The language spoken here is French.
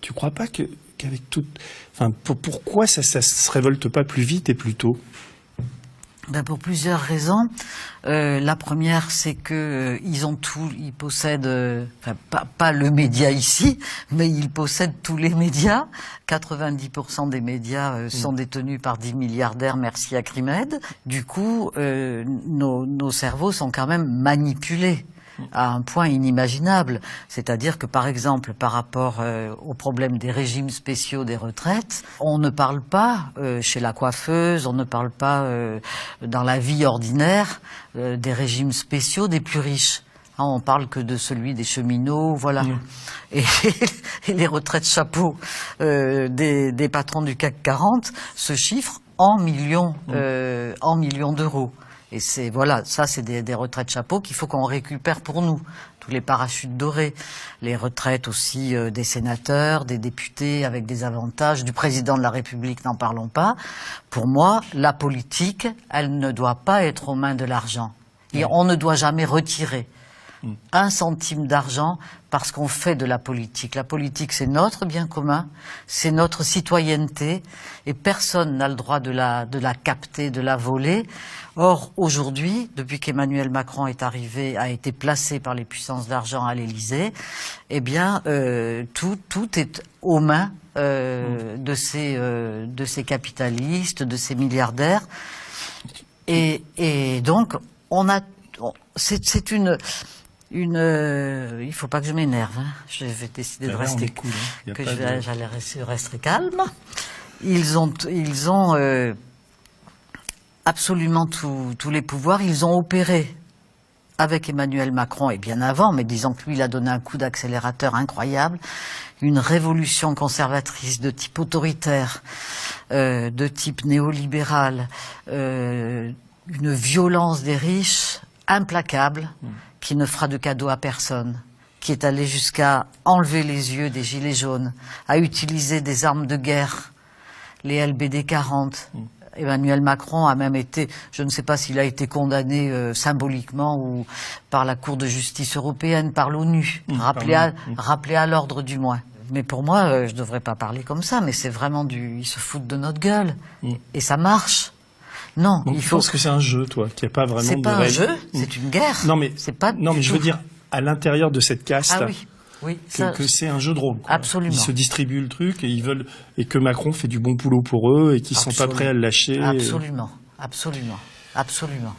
Tu crois pas qu'avec tout... Enfin, pourquoi ça se révolte pas plus vite et plus tôt? Ben pour plusieurs raisons. La première, c'est que ils ont tout, ils possèdent, enfin pas le média ici, mais ils possèdent tous les médias. 90% des médias sont détenus par 10 milliardaires, merci à Crimed. Du coup, nos cerveaux sont quand même manipulés à un point inimaginable. C'est-à-dire que, par exemple, par rapport au problème des régimes spéciaux des retraites, on ne parle pas chez la coiffeuse, on ne parle pas dans la vie ordinaire des régimes spéciaux des plus riches. On parle que de celui des cheminots, voilà. Et les retraites chapeaux des patrons du CAC 40 se chiffrent en millions d'euros. Et c'est voilà, ça c'est des retraites chapeaux qu'il faut qu'on récupère pour nous. Tous les parachutes dorés, les retraites aussi des sénateurs, des députés avec des avantages, du président de la République, n'en parlons pas. Pour moi, la politique, elle ne doit pas être aux mains de l'argent. Et on ne doit jamais retirer un centime d'argent parce qu'on fait de la politique. La politique, c'est notre bien commun, c'est notre citoyenneté, et personne n'a le droit de la capter, de la voler. Or, aujourd'hui, depuis qu'Emmanuel Macron est arrivé, a été placé par les puissances d'argent à l'Élysée, eh bien, tout est aux mains de ces capitalistes, de ces milliardaires, et donc c'est une il faut pas que je m'énerve, hein. Je vais décider de rester cool, hein. J'allais rester calme. Ils ont absolument tous les pouvoirs. Ils ont opéré avec Emmanuel Macron et bien avant, mais disons que lui, il a donné un coup d'accélérateur incroyable, une révolution conservatrice de type autoritaire, de type néolibéral, une violence des riches implacable, qui ne fera de cadeau à personne, qui est allé jusqu'à enlever les yeux des gilets jaunes, à utiliser des armes de guerre, les LBD 40. Emmanuel Macron a même été, je ne sais pas s'il a été condamné symboliquement ou par la Cour de justice européenne, par l'ONU, rappelé à l'ordre du moins. Mais pour moi, je ne devrais pas parler comme ça, mais c'est vraiment ils se foutent de notre gueule. Et ça marche. Non, donc tu penses que c'est un jeu, toi, qu'il n'y a pas vraiment de... C'est pas un jeu, c'est une guerre. Non, mais c'est pas. Non, mais je veux dire, à l'intérieur de cette caste, oui, que c'est un jeu de rôle, quoi. Absolument. Ils se distribuent le truc et que Macron fait du bon boulot pour eux et qu'ils sont pas prêts à le lâcher. Absolument, absolument, absolument.